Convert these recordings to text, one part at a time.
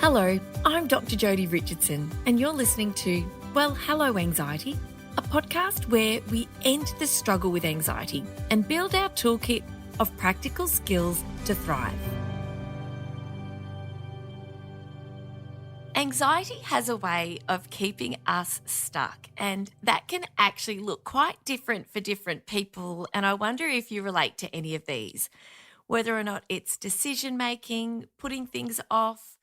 Hello, I'm Dr Jodi Richardson, and you're listening to, well, Hello Anxiety, a podcast where we end the struggle with anxiety and build our toolkit of practical skills to thrive. Anxiety has a way of keeping us stuck, and that can actually look quite different for different people. And I wonder if you relate to any of these, whether or not it's decision making, putting things off,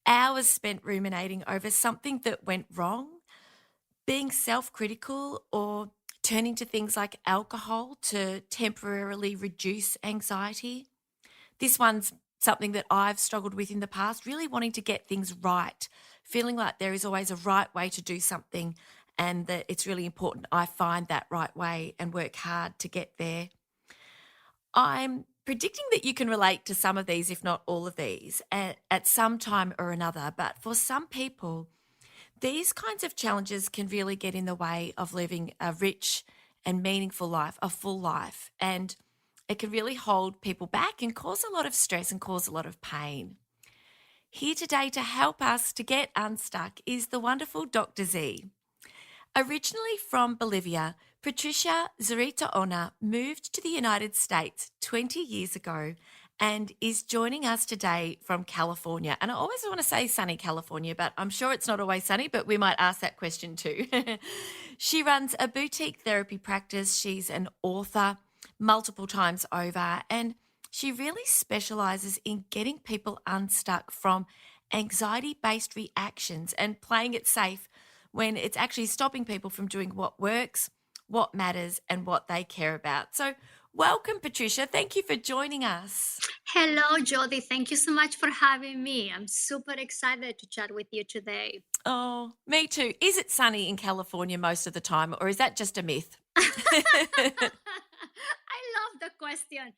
hours spent ruminating over something that went wrong, being self-critical, or turning to things like alcohol to temporarily reduce anxiety. This one's something that I've struggled with in the past, really wanting to get things right, feeling like there is always a right way to do something and that it's really important I find that right way and work hard to get there. I'm predicting that you can relate to some of these, if not all of these, at some time or another. But for some people, these kinds of challenges can really get in the way of living a rich and meaningful life, a full life. And it can really hold people back and cause a lot of stress and cause a lot of pain. Here today to help us to get unstuck is the wonderful Dr. Z. Originally from Bolivia, Patricia Zurita Ona moved to the United States 20 years ago and is joining us today from California. And I always want to say sunny California, but I'm sure it's not always sunny, but we might ask that question too. She runs a boutique therapy practice. She's an author multiple times over, and she really specializes in getting people unstuck from anxiety-based reactions and playing it safe when it's actually stopping people from doing what works, what matters, and what they care about. So welcome, Patricia. Thank you for joining us. Hello, Jodi. Thank you so much for having me. I'm super excited to chat with you today. Oh, me too. Is it sunny in California most of the time, or is that just a myth? I love the question.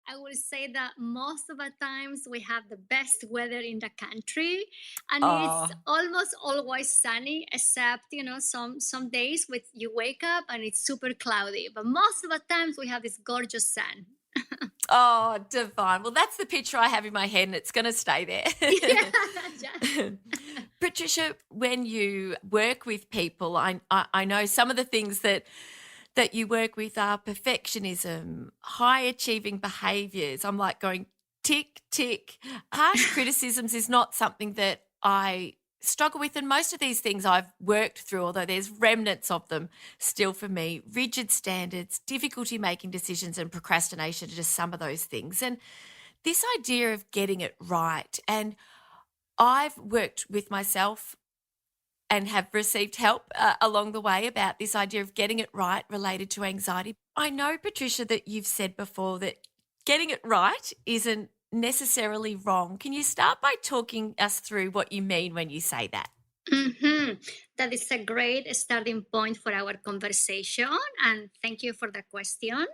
I will say that most of the times we have the best weather in the country, and it's almost always sunny, except some days with you wake up and it's super cloudy. But most of the times we have this gorgeous sun. Oh, divine. Well, that's the picture I have in my head, and it's going to stay there. Yeah. Patricia, when you work with people, I know some of the things that you work with are perfectionism, high achieving behaviors. I'm like going tick, tick. Harsh criticisms is not something that I struggle with. And most of these things I've worked through, although there's remnants of them still for me. Rigid standards, difficulty making decisions, and procrastination are just some of those things. And this idea of getting it right. And I've worked with myself and have received help along the way about this idea of getting it right related to anxiety. I know, Patricia, that you've said before that getting it right isn't necessarily wrong. Can you start by talking us through what you mean when you say that? Mm-hmm. That is a great starting point for our conversation, and thank you for the question.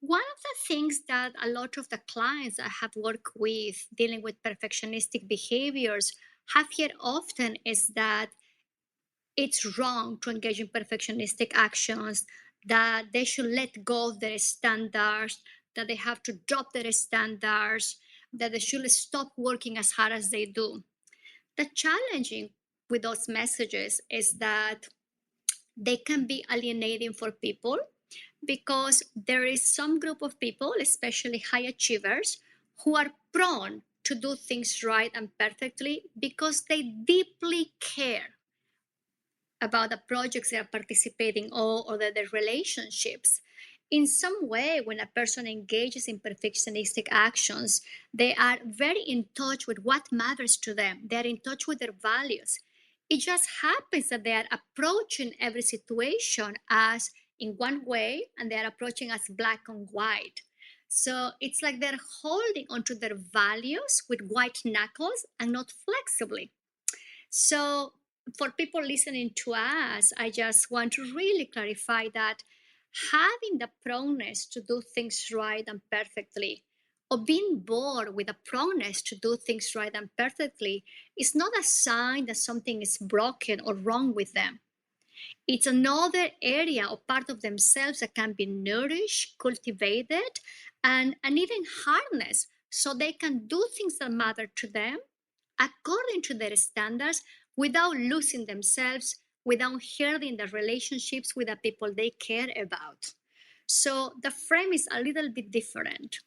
One of the things that a lot of the clients I have worked with dealing with perfectionistic behaviors have heard often is that it's wrong to engage in perfectionistic actions, that they should let go of their standards, that they have to drop their standards, that they should stop working as hard as they do. The challenging with those messages is that they can be alienating for people because there is some group of people, especially high achievers, who are prone to do things right and perfectly because they deeply care about the projects they are participating or their relationships. In some way, when a person engages in perfectionistic actions, they are very in touch with what matters to them. They are in touch with their values. It just happens that they are approaching every situation as in one way, and they are approaching as black and white. So it's like they're holding onto their values with white knuckles and not flexibly. So for people listening to us, I just want to really clarify that having the proneness to do things right and perfectly, or being born with a proneness to do things right and perfectly, is not a sign that something is broken or wrong with them. It's another area or part of themselves that can be nourished, cultivated, and even harnessed so they can do things that matter to them according to their standards without losing themselves, without hurting the relationships with the people they care about. So the frame is a little bit different.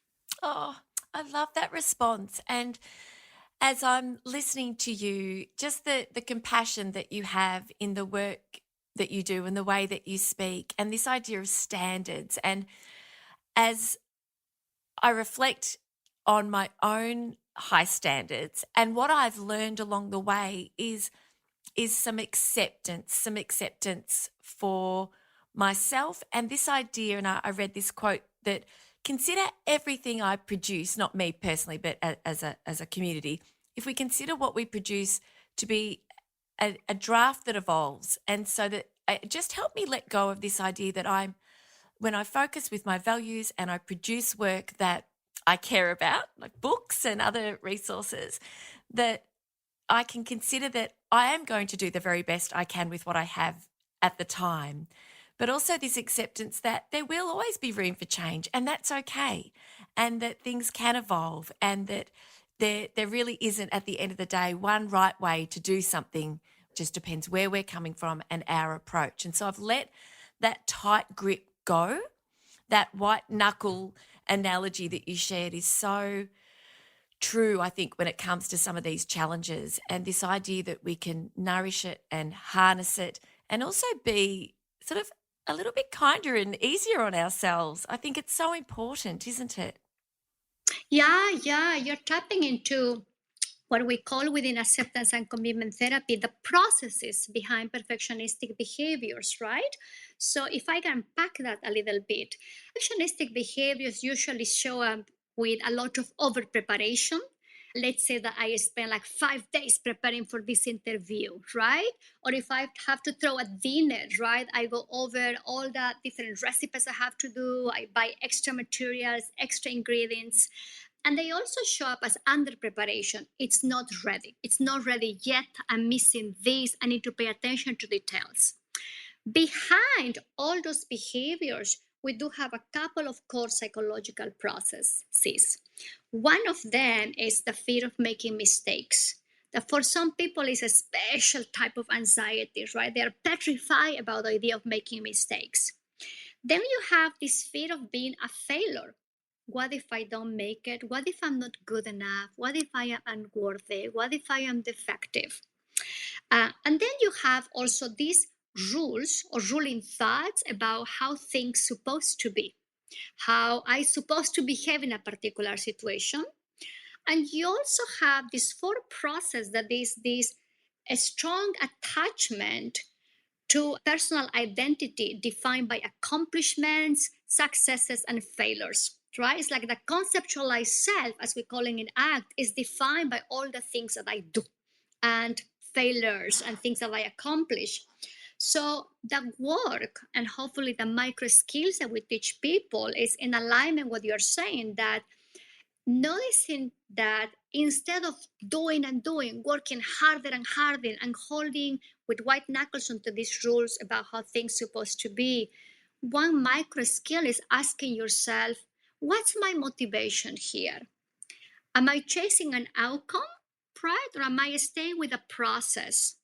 Oh, I love that response. And as I'm listening to you, just the compassion that you have in the work that you do and the way that you speak, and this idea of standards. And as I reflect on my own high standards and what I've learned along the way is some acceptance for myself and this idea. And I read this quote that consider everything I produce, not me personally, but as a community. If we consider what we produce to be a draft that evolves, and so that it just helped me let go of this idea that when I focus with my values and I produce work that I care about, like books and other resources, that I can consider that I am going to do the very best I can with what I have at the time. But also this acceptance that there will always be room for change, and that's okay. And that things can evolve, and that there really isn't, at the end of the day, one right way to do something. It just depends where we're coming from and our approach. And so I've let that tight grip go. That white knuckle analogy that you shared is so true, I think, when it comes to some of these challenges, and this idea that we can nourish it and harness it and also be sort of a little bit kinder and easier on ourselves. I think it's so important, isn't it? Yeah, you're tapping into what we call within acceptance and commitment therapy the processes behind perfectionistic behaviors, right? So, if I can unpack that a little bit, perfectionistic behaviors usually show up with a lot of over preparation. Let's say that I spend like 5 days preparing for this interview, right? Or if I have to throw a dinner, right? I go over all the different recipes I have to do. I buy extra materials, extra ingredients, and they also show up as under preparation. It's not ready. It's not ready yet. I'm missing this. I need to pay attention to details. Behind all those behaviors, we do have a couple of core psychological processes. One of them is the fear of making mistakes. That for some people is a special type of anxiety, right? They are petrified about the idea of making mistakes. Then you have this fear of being a failure. What if I don't make it? What if I'm not good enough? What if I am unworthy? What if I am defective? And then you have also these rules or ruling thoughts about how things supposed to be, how I supposed to behave in a particular situation. And you also have this fourth process that is this a strong attachment to personal identity defined by accomplishments, successes, and failures. Right? It's like the conceptualized self, as we call it in ACT, is defined by all the things that I do and failures and things that I accomplish. So the work and hopefully the micro skills that we teach people is in alignment with what you're saying, that noticing that instead of doing and doing, working harder and harder and holding with white knuckles onto these rules about how things supposed to be, one micro skill is asking yourself, what's my motivation here? Am I chasing an outcome, right? Or am I staying with a process?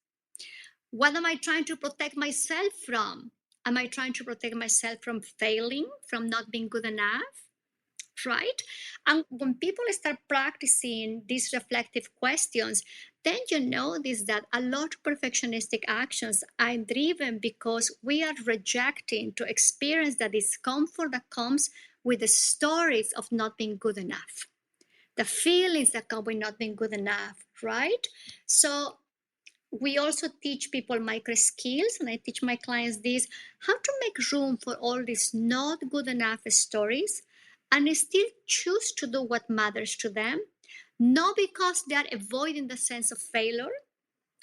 What am I trying to protect myself from? Am I trying to protect myself from failing, from not being good enough? Right? And when people start practicing these reflective questions, then you notice that a lot of perfectionistic actions are driven because we are rejecting to experience the discomfort that comes with the stories of not being good enough, the feelings that come with not being good enough, right? So we also teach people micro skills, and I teach my clients this, how to make room for all these not good enough stories and still choose to do what matters to them, not because they are avoiding the sense of failure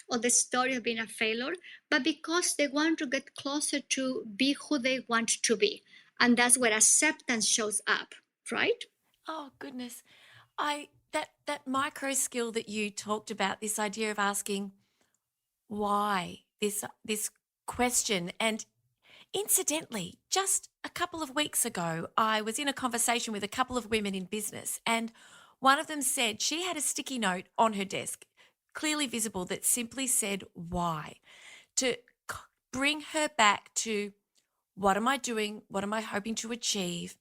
or the story of being a failure, but because they want to get closer to be who they want to be. And that's where acceptance shows up, right? Oh goodness. I that micro skill that you talked about, this idea of asking why, this question. And incidentally, just a couple of weeks ago, I was in a conversation with a couple of women in business, and one of them said she had a sticky note on her desk clearly visible that simply said why, to bring her back to what am I doing? What am I hoping to achieve?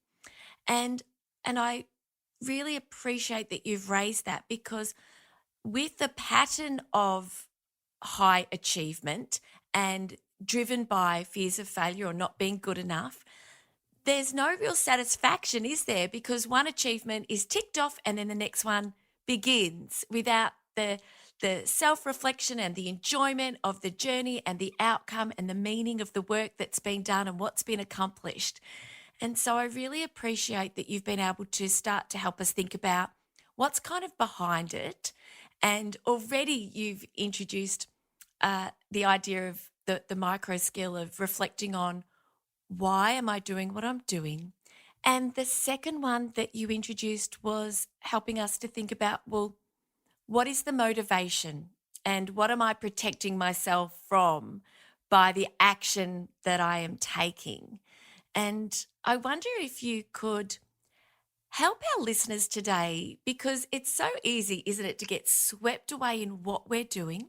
And I really appreciate that you've raised that, because with the pattern of high achievement and driven by fears of failure or not being good enough, there's no real satisfaction, is there? Because one achievement is ticked off and then the next one begins without the self-reflection and the enjoyment of the journey and the outcome and the meaning of the work that's been done and what's been accomplished. And so I really appreciate that you've been able to start to help us think about what's kind of behind it. And already you've introduced the idea of the micro skill of reflecting on why am I doing what I'm doing? And the second one that you introduced was helping us to think about, well, what is the motivation and what am I protecting myself from by the action that I am taking? And I wonder if you could help our listeners today, because it's so easy, isn't it, to get swept away in what we're doing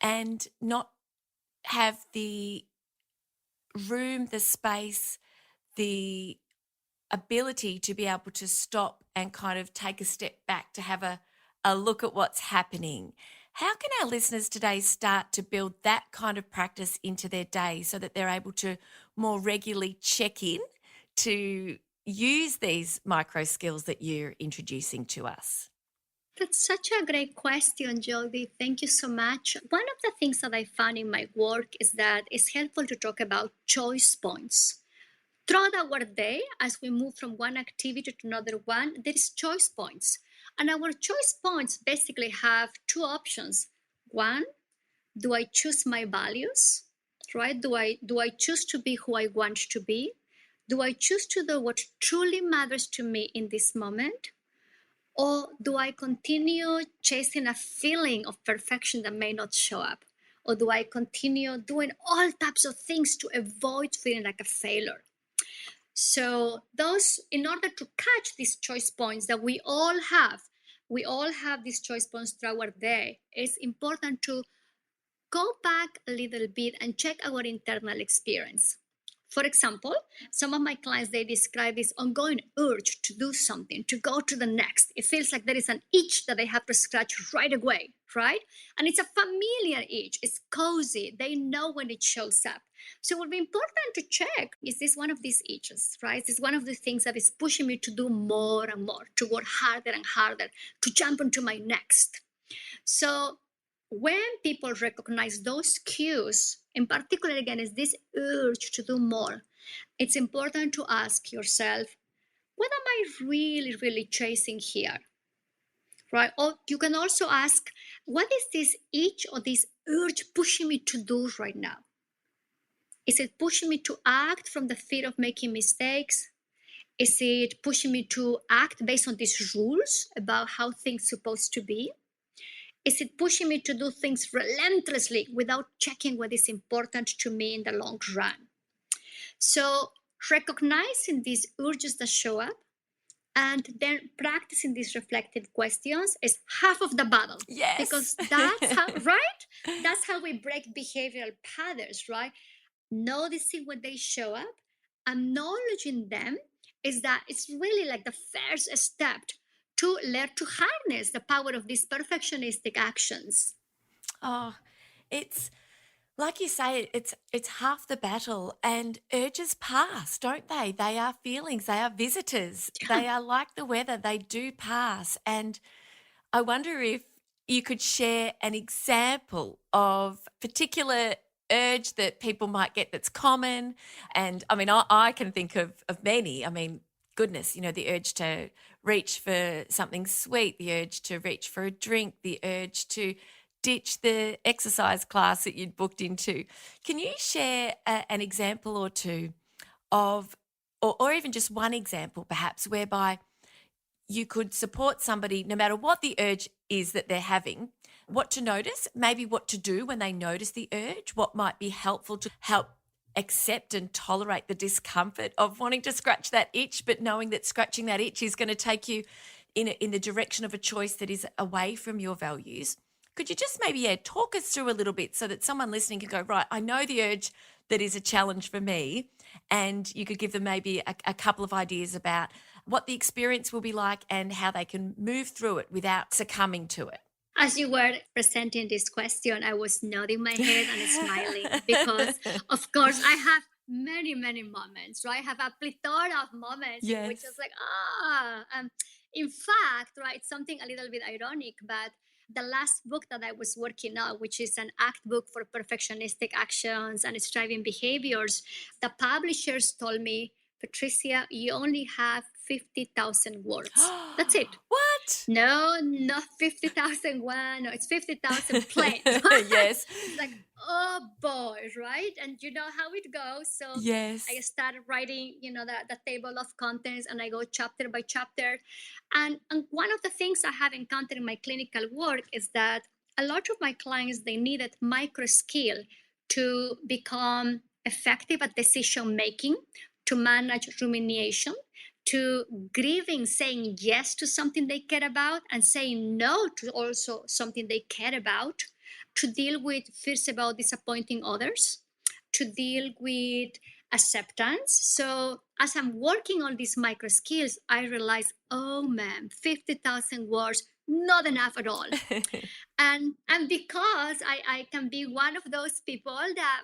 and not have the room, the space, the ability to be able to stop and kind of take a step back to have a look at what's happening. How can our listeners today start to build that kind of practice into their day so that they're able to more regularly check in to use these micro skills that you're introducing to us? That's such a great question, Jodi. Thank you so much. One of the things that I found in my work is that it's helpful to talk about choice points. Throughout our day, as we move from one activity to another one, there is choice points. And our choice points basically have two options. One, do I choose my values? Right? Do I choose to be who I want to be? Do I choose to do what truly matters to me in this moment? Or do I continue chasing a feeling of perfection that may not show up? Or do I continue doing all types of things to avoid feeling like a failure? So those, in order to catch these choice points that we all have these choice points throughout our day, it's important to go back a little bit and check our internal experience. For example, some of my clients, they describe this ongoing urge to do something, to go to the next. It feels like there is an itch that they have to scratch right away, right? And it's a familiar itch. It's cozy. They know when it shows up. So it would be important to check, is this one of these itches, right? Is this one of the things that is pushing me to do more and more, to work harder and harder, to jump into my next? So when people recognize those cues, in particular, again, is this urge to do more, it's important to ask yourself, what am I really, really chasing here? Right? Or you can also ask, what is this itch or this urge pushing me to do right now? Is it pushing me to act from the fear of making mistakes? Is it pushing me to act based on these rules about how things are supposed to be? Is it pushing me to do things relentlessly without checking what is important to me in the long run? So, recognizing these urges that show up and then practicing these reflective questions is half of the battle. Yes. Because that's how, right? That's how we break behavioral patterns, right? Noticing when they show up, acknowledging them, is that it's really like the first step to learn to harness the power of these perfectionistic actions. Oh, it's like you say, it's half the battle, and urges pass, don't they? They are feelings, they are visitors. Yeah. They are like the weather, they do pass. And I wonder if you could share an example of particular urge that people might get that's common. And I mean, I can think of many. I mean, goodness, the urge to reach for something sweet, the urge to reach for a drink, the urge to ditch the exercise class that you'd booked into. Can you share an example or two of, or even just one example perhaps, whereby you could support somebody no matter what the urge is that they're having, what to notice, maybe what to do when they notice the urge, what might be helpful to help accept and tolerate the discomfort of wanting to scratch that itch, but knowing that scratching that itch is going to take you in the direction of a choice that is away from your values. Could you just maybe talk us through a little bit so that someone listening can go, right, I know the urge that is a challenge for me, and you could give them maybe a couple of ideas about what the experience will be like and how they can move through it without succumbing to it. As you were presenting this question, I was nodding my head and smiling because, of course, I have many, many moments, right? I have a plethora of moments in which it's Yes. like, in fact, right, something a little bit ironic, but the last book that I was working on, which is an act book for perfectionistic actions and striving behaviors, the publishers told me, Patricia, you only have 50,000 words. That's it. What? No, not 50,000 one. No, it's 50,000 plain. Yes. It's like, oh boy, right? And you know how it goes. So I Yes. started writing, the table of contents, and I go chapter by chapter. And one of the things I have encountered in my clinical work is that a lot of my clients, they needed micro skill to become effective at decision making, to manage rumination, to grieving, saying yes to something they care about and saying no to also something they care about, to deal with fears about disappointing others, to deal with acceptance. So as I'm working on these micro skills, I realize, oh man, 50,000 words, not enough at all. And because I can be one of those people that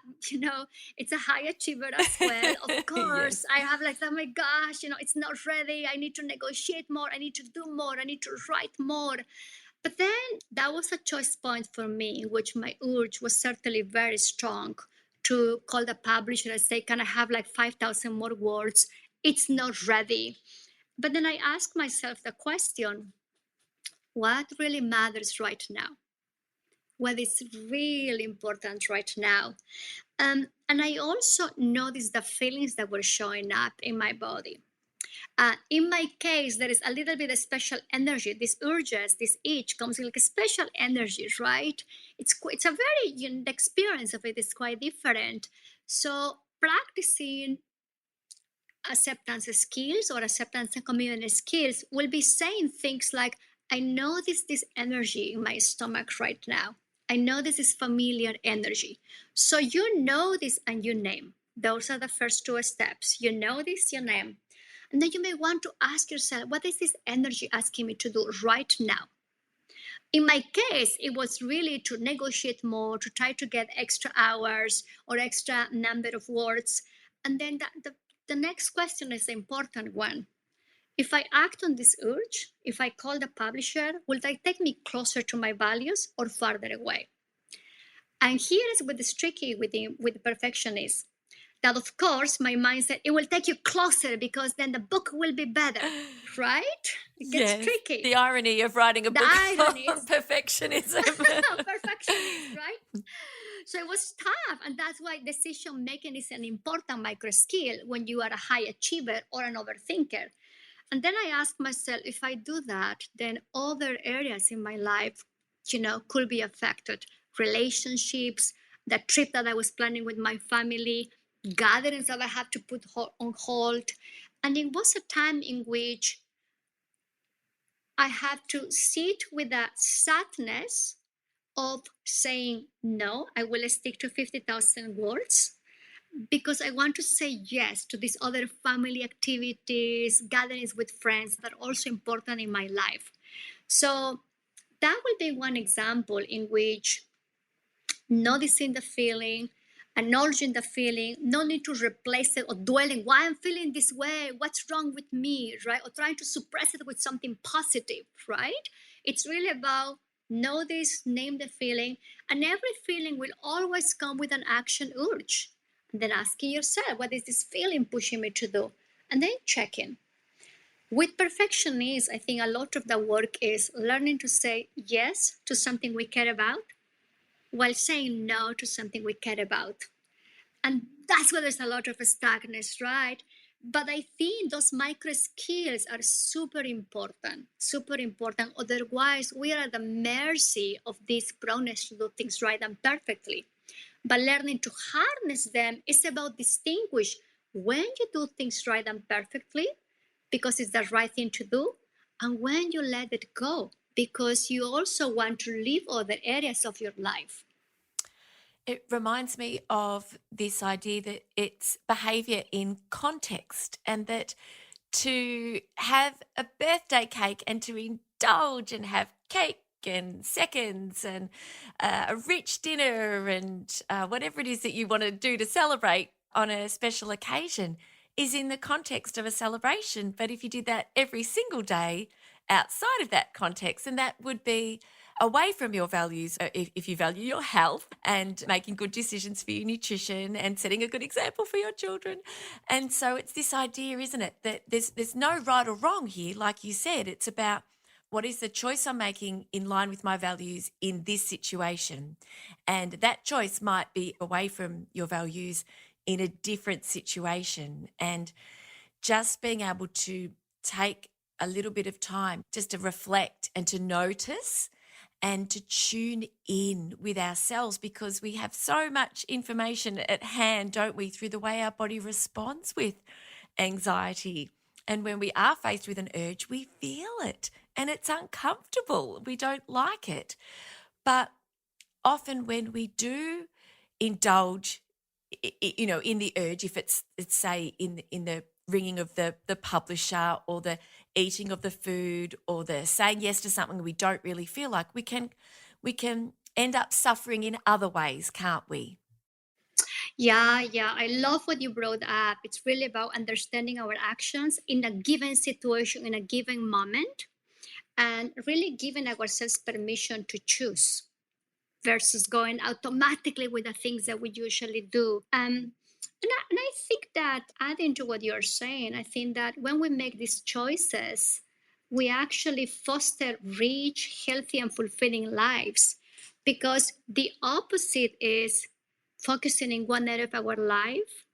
it's a high achiever as well, of course Yes. I have like, oh my gosh, it's not ready, I need to negotiate more, I need to do more, I need to write more. But then that was a choice point for me in which my urge was certainly very strong to call the publisher and say, can I have like 5,000 more words? It's not ready. But then I asked myself the question, what really matters right now? What is really important right now? And I also noticed the feelings that were showing up in my body. In my case, there is a little bit of special energy. These urges, this itch comes with like a special energy, right? It's a very the experience of it is quite different. So practicing acceptance skills or acceptance and commitment skills will be saying things like, I know this energy in my stomach right now. I know this is familiar energy. So you know this and you name. Those are the first two steps. You know this, you name. And then you may want to ask yourself, what is this energy asking me to do right now? In my case, it was really to negotiate more, to try to get extra hours or extra number of words. And then the next question is the important one. If I act on this urge, if I call the publisher, will they take me closer to my values or farther away? And here is what is tricky with the perfectionist. That of course my mind said it will take you closer because then the book will be better, right? It gets Yes. tricky. The irony of writing a The book irony on is perfectionism. perfectionist, right? So it was tough, and that's why decision making is an important micro skill when you are a high achiever or an overthinker. And then I asked myself, if I do that, then other areas in my life, could be affected. Relationships, the trip that I was planning with my family, gatherings that I had to put on hold. And it was a time in which I had to sit with the sadness of saying, no, I will stick to 50,000 words because I want to say yes to these other family activities, gatherings with friends that are also important in my life. So that will be one example in which noticing the feeling, acknowledging the feeling, no need to replace it or dwelling, why I'm feeling this way, what's wrong with me, right? Or trying to suppress it with something positive, right? It's really about know this, name the feeling, and every feeling will always come with an action urge. And then asking yourself, what is this feeling pushing me to do? And then checking. With perfectionists, I think a lot of the work is learning to say yes to something we care about while saying no to something we care about. And that's where there's a lot of stuckness, right? But I think those micro skills are super important, super important. Otherwise, we are at the mercy of this proneness to do things right and perfectly. But learning to harness them is about distinguish when you do things right and perfectly because it's the right thing to do, and when you let it go because you also want to live other areas of your life. It reminds me of this idea that it's behavior in context, and that to have a birthday cake and to indulge and have cake and seconds and a rich dinner and whatever it is that you want to do to celebrate on a special occasion is in the context of a celebration. But if you did that every single day outside of that context, then that would be away from your values. If you value your health and making good decisions for your nutrition and setting a good example for your children. And so it's this idea, isn't it, that there's no right or wrong here. Like you said, it's about what is the choice I'm making in line with my values in this situation. And that choice might be away from your values in a different situation. And just being able to take a little bit of time just to reflect and to notice and to tune in with ourselves, because we have so much information at hand, don't we, through the way our body responds with anxiety. And when we are faced with an urge, we feel it and it's uncomfortable. We don't like it. But often when we do indulge, in the urge, if it's say in the ringing of the publisher, or the eating of the food, or the saying yes to something we don't really feel like, we can end up suffering in other ways, can't we? Yeah, I love what you brought up. It's really about understanding our actions in a given situation, in a given moment, and really giving ourselves permission to choose versus going automatically with the things that we usually do. And I think that, adding to what you're saying, I think that when we make these choices, we actually foster rich, healthy, and fulfilling lives, because the opposite is focusing in one area of our life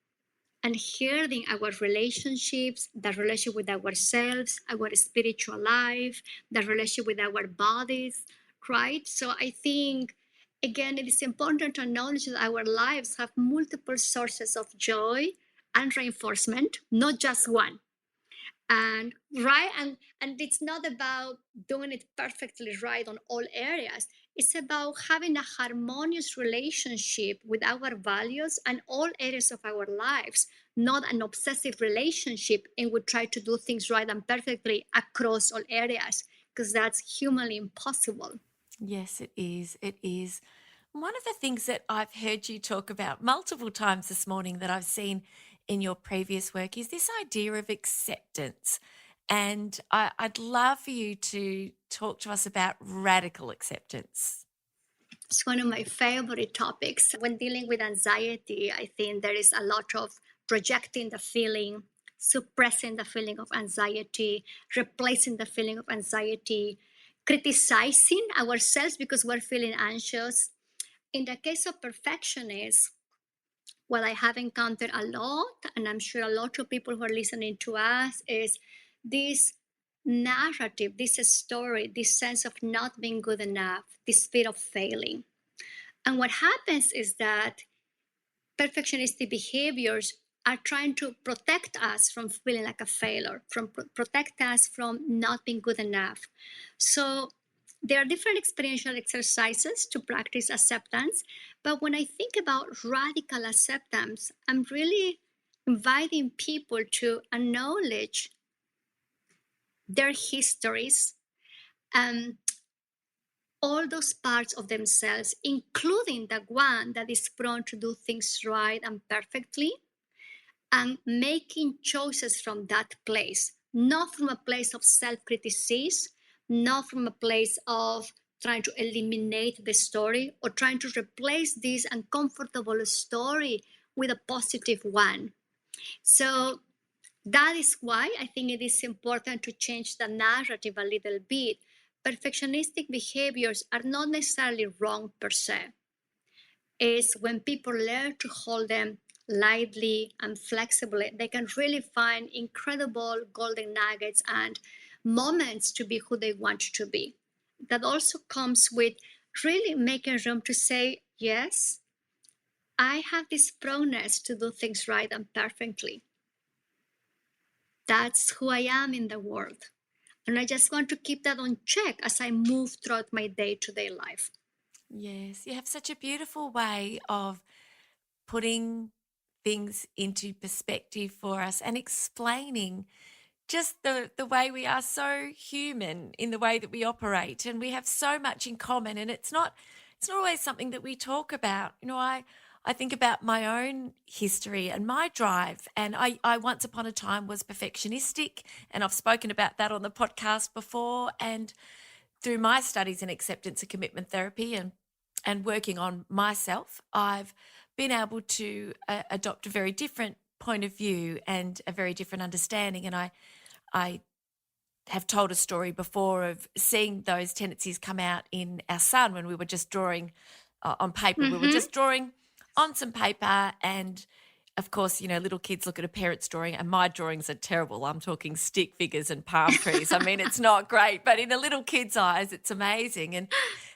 and hurting our relationships, the relationship with ourselves, our spiritual life, the relationship with our bodies, right? So I think, again, it is important to acknowledge that our lives have multiple sources of joy and reinforcement, not just one. And right, and it's not about doing it perfectly right on all areas. It's about having a harmonious relationship with our values and all areas of our lives, not an obsessive relationship and we try to do things right and perfectly across all areas, because that's humanly impossible. Yes, it is. It is. One of the things that I've heard you talk about multiple times this morning that I've seen in your previous work is this idea of acceptance. And I'd love for you to talk to us about radical acceptance. It's one of my favorite topics. When dealing with anxiety, I think there is a lot of projecting the feeling, suppressing the feeling of anxiety, replacing the feeling of anxiety, criticizing ourselves because we're feeling anxious. In the case of perfectionists, what I have encountered a lot, and I'm sure a lot of people who are listening to us, is this narrative, this story, this sense of not being good enough, this fear of failing. And what happens is that perfectionistic behaviors are trying to protect us from feeling like a failure, from protect us from not being good enough. So there are different experiential exercises to practice acceptance. But when I think about radical acceptance, I'm really inviting people to acknowledge their histories, and all those parts of themselves, including the one that is prone to do things right and perfectly, and making choices from that place, not from a place of self criticism, not from a place of trying to eliminate the story or trying to replace this uncomfortable story with a positive one. So that is why I think it is important to change the narrative a little bit. Perfectionistic behaviors are not necessarily wrong per se. It's when people learn to hold them lightly and flexibly, they can really find incredible golden nuggets and moments to be who they want to be. That also comes with really making room to say, yes, I have this proneness to do things right and perfectly. That's who I am in the world. And I just want to keep that on check as I move throughout my day-to-day life. Yes, you have such a beautiful way of putting things into perspective for us and explaining just the way we are so human in the way that we operate, and we have so much in common, and it's not always something that we talk about. I think about my own history and my drive, and I once upon a time was perfectionistic, and I've spoken about that on the podcast before. And through my studies in acceptance and commitment therapy and working on myself, I've been able to adopt a very different point of view and a very different understanding. And I have told a story before of seeing those tendencies come out in our son when we were just drawing on paper. We were Mm-hmm. just drawing on some paper, and of course, little kids look at a parent's drawing, and my drawings are terrible. I'm talking stick figures and palm trees. I mean, it's not great, but in a little kid's eyes, it's amazing. And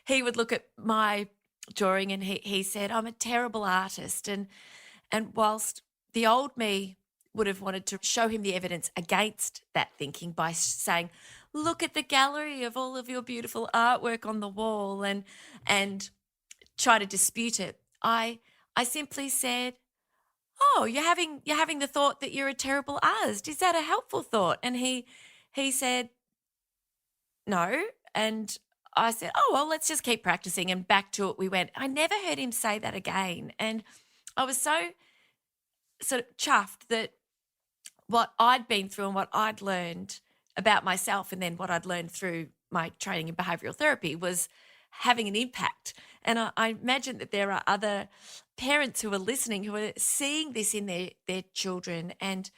he would look at my drawing and he said, I'm a terrible artist. And whilst the old me would have wanted to show him the evidence against that thinking by saying, look at the gallery of all of your beautiful artwork on the wall, and try to dispute it, I simply said, oh, you're having the thought that you're a terrible artist. Is that a helpful thought? And he said, no. And I said, oh, well, let's just keep practicing. And back to it we went. I never heard him say that again. And I was so sort of chuffed that what I'd been through and what I'd learned about myself, and then what I'd learned through my training in behavioral therapy, was having an impact. And I imagine that there are other parents who are listening who are seeing this in their children. And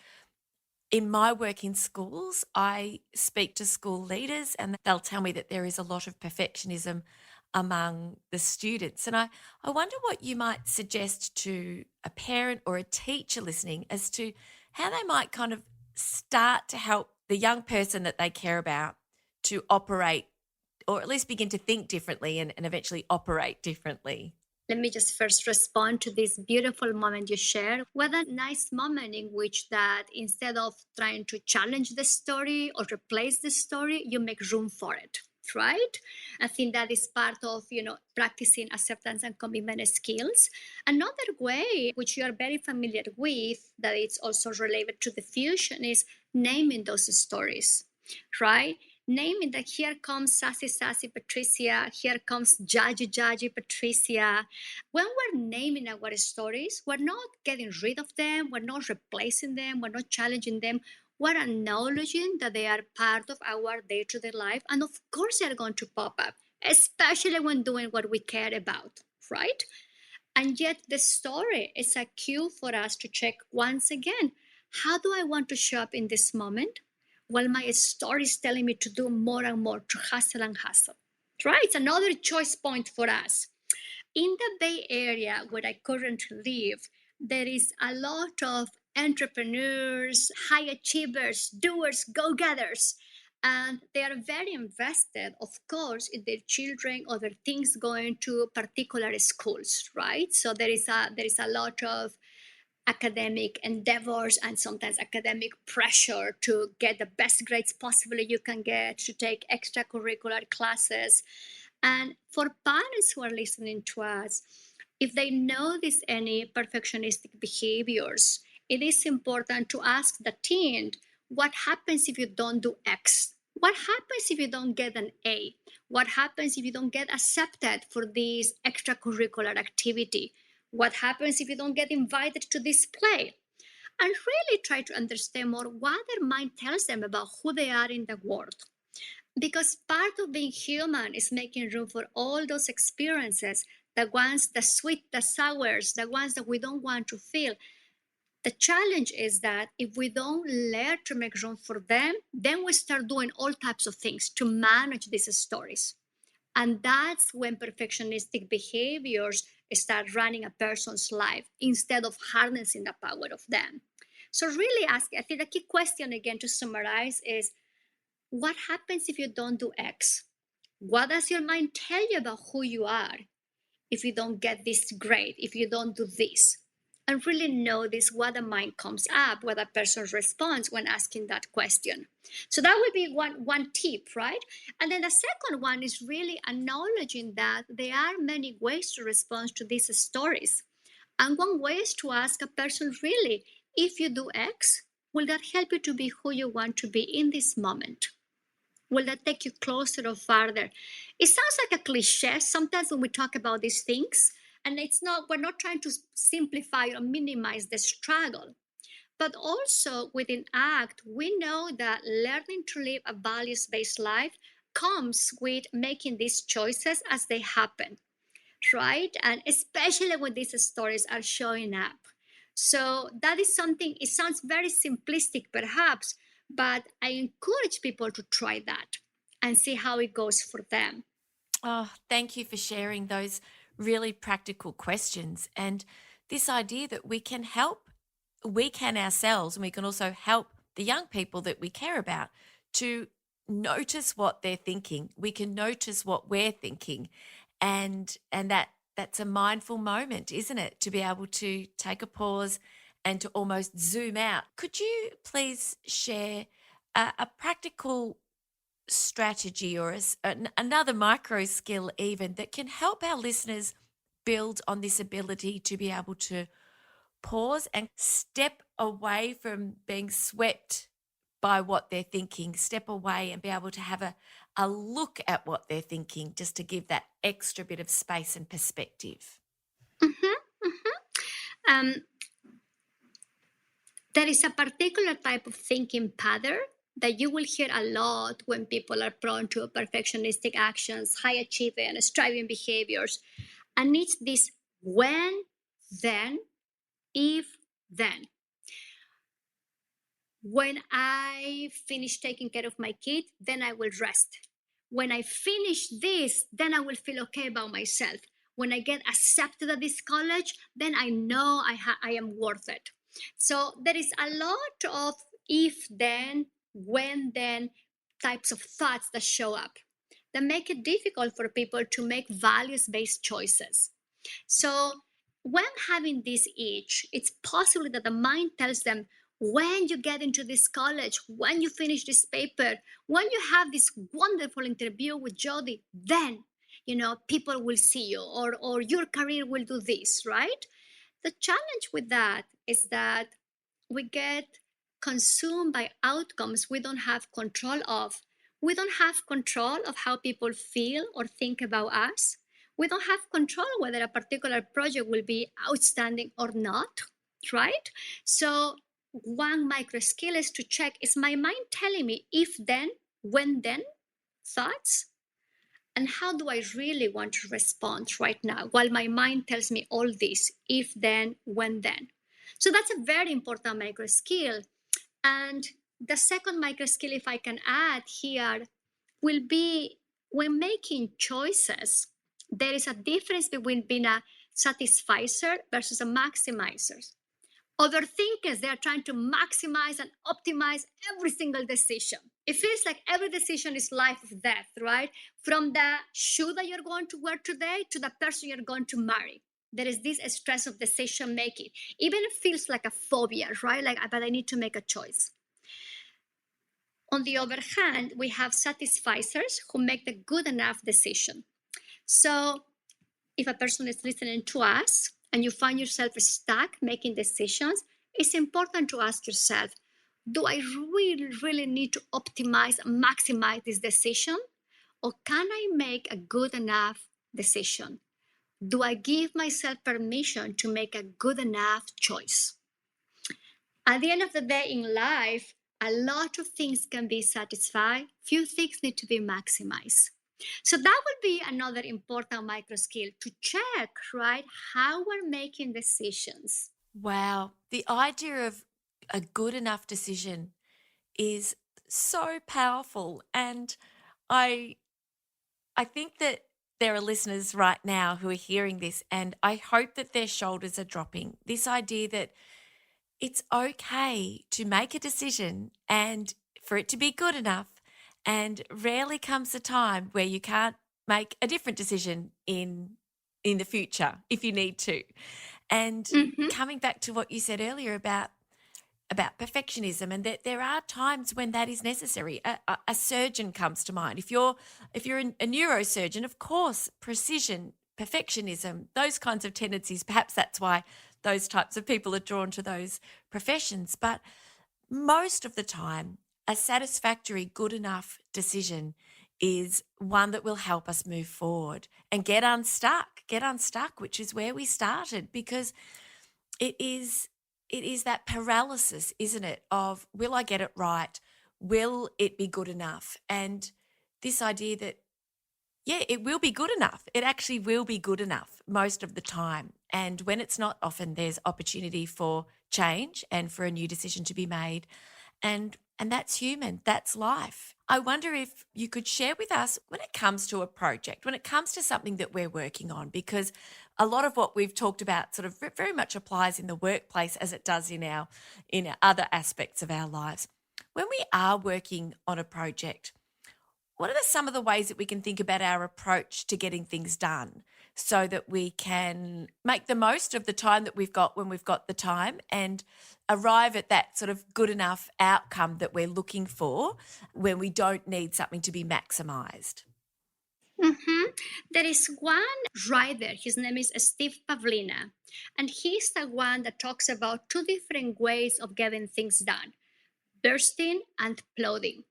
in my work in schools, I speak to school leaders and they'll tell me that there is a lot of perfectionism among the students. And I wonder what you might suggest to a parent or a teacher listening as to how they might kind of start to help the young person that they care about to operate, or at least begin to think differently and eventually operate differently. Let me just first respond to this beautiful moment you shared. What a nice moment in which that instead of trying to challenge the story or replace the story, you make room for it, right? I think that is part of, practicing acceptance and commitment skills. Another way, which you are very familiar with, that it's also related to the fusion, is naming those stories, right? Naming that here comes sassy, sassy Patricia, here comes judgy, judgy Patricia. When we're naming our stories, we're not getting rid of them, we're not replacing them, we're not challenging them. We're acknowledging that they are part of our day-to-day life. And of course, they're going to pop up, especially when doing what we care about, right? And yet, the story is a cue for us to check once again, how do I want to show up in this moment? Well, my story is telling me to do more and more, to hustle and hustle, right? It's another choice point for us. In the Bay Area, where I currently live, there is a lot of entrepreneurs, high achievers, doers, go-getters, and they are very invested, of course, in their children or their things going to particular schools, right? So there is a lot of academic endeavors and sometimes academic pressure to get the best grades possible you can get, to take extracurricular classes. And for parents who are listening to us, if they notice any perfectionistic behaviors, it is important to ask the teen, what happens if you don't do X? What happens if you don't get an A? What happens if you don't get accepted for this extracurricular activity? What happens if you don't get invited to this play? And really try to understand more what their mind tells them about who they are in the world. Because part of being human is making room for all those experiences, the ones, the sweet, the sours, the ones that we don't want to feel. The challenge is that if we don't learn to make room for them, then we start doing all types of things to manage these stories. And that's when perfectionistic behaviors start running a person's life instead of harnessing the power of them. So, really I think the key question again to summarize is, what happens if you don't do X? What does your mind tell you about who you are if you don't get this grade, if you don't do this? and really notice what the mind comes up, what a person responds when asking that question. So that would be one tip, right? And then the second one is really acknowledging that there are many ways to respond to these stories. And one way is to ask a person, really, if you do X, will that help you to be who you want to be in this moment? Will that take you closer or farther? It sounds like a cliche sometimes when we talk about these things, and we're not trying to simplify or minimize the struggle. But also within ACT, we know that learning to live a values based life comes with making these choices as they happen, right? And especially when these stories are showing up. So that is something, it sounds very simplistic perhaps, but I encourage people to try that and see how it goes for them. Oh, thank you for sharing those really practical questions and this idea that we can ourselves, and we can also help the young people that we care about to notice what they're thinking. We can notice what we're thinking, and that's a mindful moment, isn't it? To be able to take a pause and to almost zoom out. Could you please share a practical strategy or another micro skill even that can help our listeners build on this ability to be able to pause and step away from being swept by what they're thinking, step away and be able to have a look at what they're thinking, just to give that extra bit of space and perspective? Mhm, mhm. Um, there is a particular type of thinking pattern that you will hear a lot when people are prone to perfectionistic actions, high achieving, and striving behaviors. And it's this when, then, if, then. When I finish taking care of my kid, then I will rest. When I finish this, then I will feel okay about myself. When I get accepted at this college, then I know I am worth it. So there is a lot of if then, when then types of thoughts that show up that make it difficult for people to make values based choices. So when having this itch, it's possible that the mind tells them, when you get into this college, when you finish this paper, when you have this wonderful interview with Jodi, then people will see you, or your career will do this, right? The challenge with that is that we get consumed by outcomes we don't have control of. We don't have control of how people feel or think about us. We don't have control whether a particular project will be outstanding or not, right? So, one micro skill is to check, is my mind telling me if then, when then thoughts? And how do I really want to respond right now while my mind tells me all this, if then, when then? So that's a very important micro skill. And the second micro skill, if I can add here, will be when making choices, there is a difference between being a satisficer versus a maximizer. Overthinkers, they are trying to maximize and optimize every single decision. It feels like every decision is life or death, right? From the shoe that you're going to wear today to the person you're going to marry. There is this stress of decision making. Even it feels like a phobia, right? Like, but I need to make a choice. On the other hand, we have satisficers who make the good enough decision. So if a person is listening to us and you find yourself stuck making decisions, it's important to ask yourself, do I really need to optimize, maximize this decision? Or can I make a good enough decision? Do I give myself permission to make a good enough choice? At the end of the day in life, a lot of things can be satisfied, few things need to be maximized. So that would be another important micro skill to check, right, how we're making decisions. Wow, the idea of a good enough decision is so powerful, and I I think that there are listeners right now who are hearing this, and I hope that their shoulders are dropping. This idea that it's okay to make a decision and for it to be good enough, and rarely comes a time where you can't make a different decision in the future if you need to. And Mhm. coming back to what you said earlier about perfectionism, and that there are times when that is necessary. A surgeon comes to mind. If you're a neurosurgeon, of course, precision, perfectionism, those kinds of tendencies. Perhaps that's why those types of people are drawn to those professions. But most of the time, a satisfactory, good enough decision is one that will help us move forward and get unstuck, which is where we started, because it is it is that paralysis, isn't it, of will I get it right? Will it be good enough? And this idea that, yeah, it will be good enough. It actually will be good enough most of the time. And when it's not, often there's opportunity for change and for a new decision to be made. And that's human. That's life. I wonder if you could share with us when it comes to a project, when it comes to something that we're working on, because a lot of what we've talked about sort of very much applies in the workplace as it does in our other aspects of our lives. When we are working on a project, what are some of the ways that we can think about our approach to getting things done so that we can make the most of the time that we've got when we've got the time and arrive at that sort of good enough outcome that we're looking for when we don't need something to be maximized? Mhm. There is one writer, his name is Steve Pavlina, and he's the one that talks about two different ways of getting things done: bursting and plodding.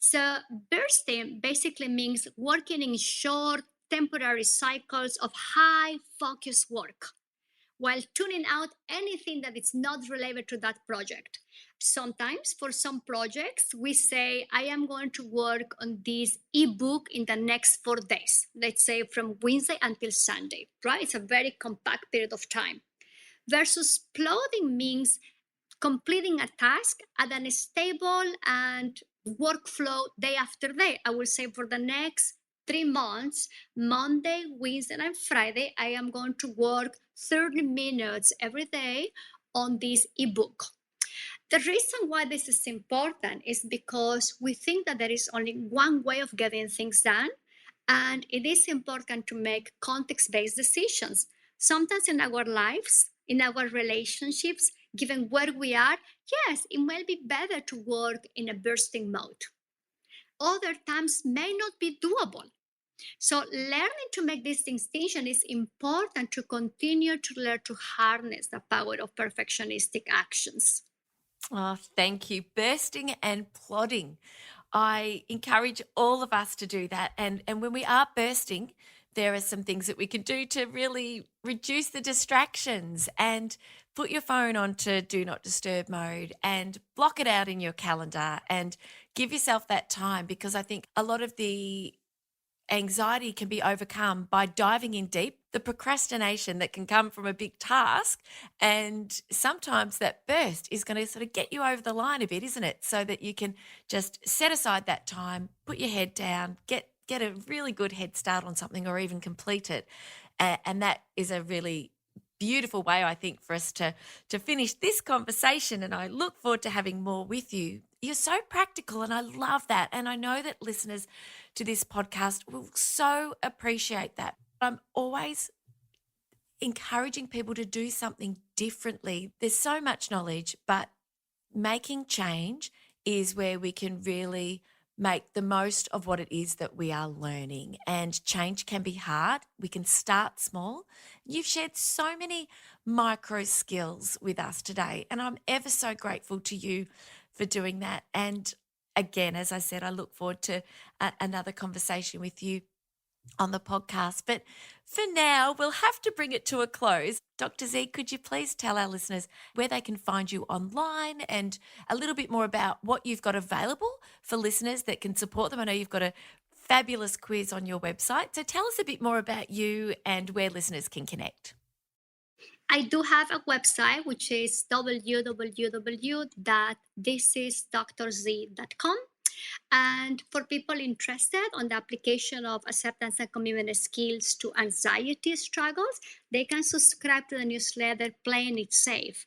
So, bursting basically means working in short, temporary cycles of high focus work, while tuning out anything that is not related to that project. Sometimes, for some projects, we say, I am going to work on this ebook in the next 4 days, let's say from Wednesday until Sunday, right? It's a very compact period of time. Versus plodding means completing a task at a stable and workflow day after day. I will say for the next 3 months, Monday, Wednesday, and Friday, I am going to work 30 minutes every day on this ebook. The reason why this is important is because we think that there is only one way of getting things done, and it is important to make context based decisions. Sometimes in our lives, in our relationships, given where we are, yes, it might be better to work in a bursting mode. Other times may not be doable. So, learning to make this distinction is important to continue to learn to harness the power of perfectionistic actions. Oh, thank you. Bursting and plodding. I encourage all of us to do that. And when we are bursting, there are some things that we can do to really reduce the distractions and put your phone onto do not disturb mode and block it out in your calendar and give yourself that time, because I think a lot of the anxiety can be overcome by diving in deep, the procrastination that can come from a big task. And sometimes that burst is going to sort of get you over the line a bit, isn't it? So that you can just set aside that time, put your head down, get a really good head start on something or even complete it. And that is a really beautiful way, I think, for us to finish this conversation. And I look forward to having more with you. You're so practical, and I love that. And I know that listeners to this podcast will so appreciate that. I'm always encouraging people to do something differently. There's so much knowledge, but making change is where we can really make the most of what it is that we are learning. And change can be hard. We can start small. You've shared so many micro skills with us today, and I'm ever so grateful to you for doing that. And again, as I said, I look forward to another conversation with you on the podcast. But for now, we'll have to bring it to a close. Dr. Z, could you please tell our listeners where they can find you online and a little bit more about what you've got available for listeners that can support them? I know you've got a fabulous quiz on your website. So tell us a bit more about you and where listeners can connect. I do have a website, which is www.thisisdrz.com. And for people interested on the application of acceptance and commitment skills to anxiety struggles, they can subscribe to the newsletter Playing It Safe.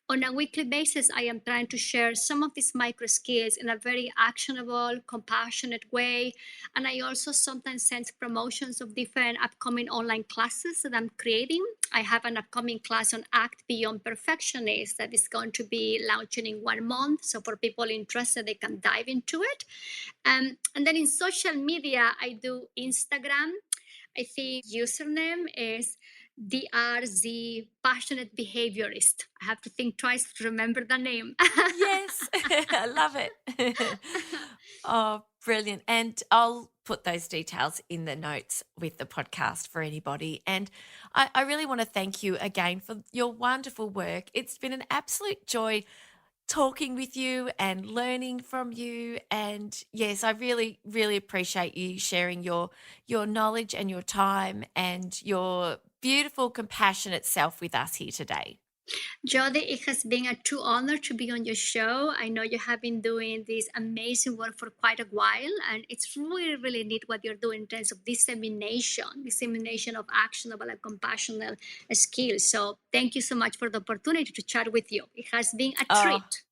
on a weekly basis, I am trying to share some of these micro skills in a very actionable, compassionate way. And I also sometimes send promotions of different upcoming online classes that I'm creating. I have an upcoming class on Act Beyond Perfectionist that is going to be launching in 1 month. So for people interested, they can dive into it. And then in social media, I do Instagram. I think username is DRZ Passionate Behaviorist. I have to think twice to remember the name. Yes, I love it. Oh, brilliant. And I'll put those details in the notes with the podcast for anybody. And I really want to thank you again for your wonderful work. It's been an absolute joy talking with you and learning from you. And yes, I really, really appreciate you sharing your knowledge and your time and your beautiful, compassionate self with us here today. Jodi, it has been a true honor to be on your show. I know you have been doing this amazing work for quite a while, and it's really, really neat what you're doing in terms of dissemination of actionable and compassionate skills. So thank you so much for the opportunity to chat with you. It has been a treat.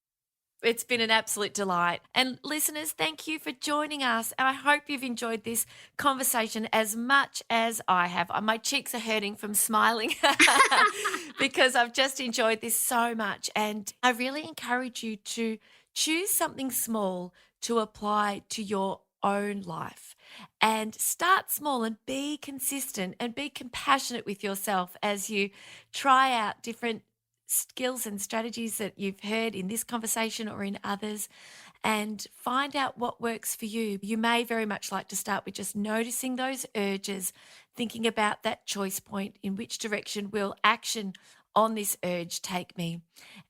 It's been an absolute delight. And listeners, thank you for joining us. And I hope you've enjoyed this conversation as much as I have. My cheeks are hurting from smiling because I've just enjoyed this so much. And I really encourage you to choose something small to apply to your own life and start small and be consistent and be compassionate with yourself as you try out different skills and strategies that you've heard in this conversation or in others, and find out what works for you. You may very much like to start with just noticing those urges, thinking about that choice point, in which direction will action on this urge take me.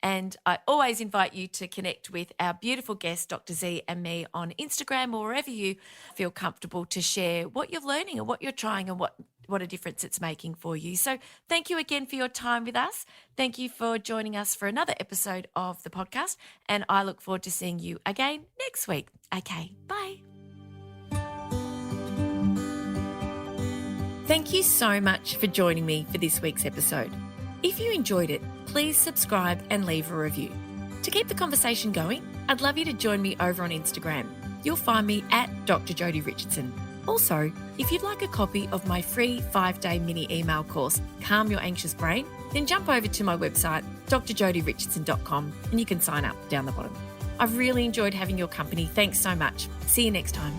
And I always invite you to connect with our beautiful guest, Dr. Z, and me on Instagram or wherever you feel comfortable to share what you're learning and what you're trying and what a difference it's making for you. So thank you again for your time with us. Thank you for joining us for another episode of the podcast. And I look forward to seeing you again next week. Okay, bye. Thank you so much for joining me for this week's episode. If you enjoyed it, please subscribe and leave a review. To keep the conversation going, I'd love you to join me over on Instagram. You'll find me at Dr Jodi Richardson. Also, if you'd like a copy of my free 5-day mini email course, Calm Your Anxious Brain, then jump over to my website, drjodirichardson.com, and you can sign up down the bottom. I've really enjoyed having your company. Thanks so much. See you next time.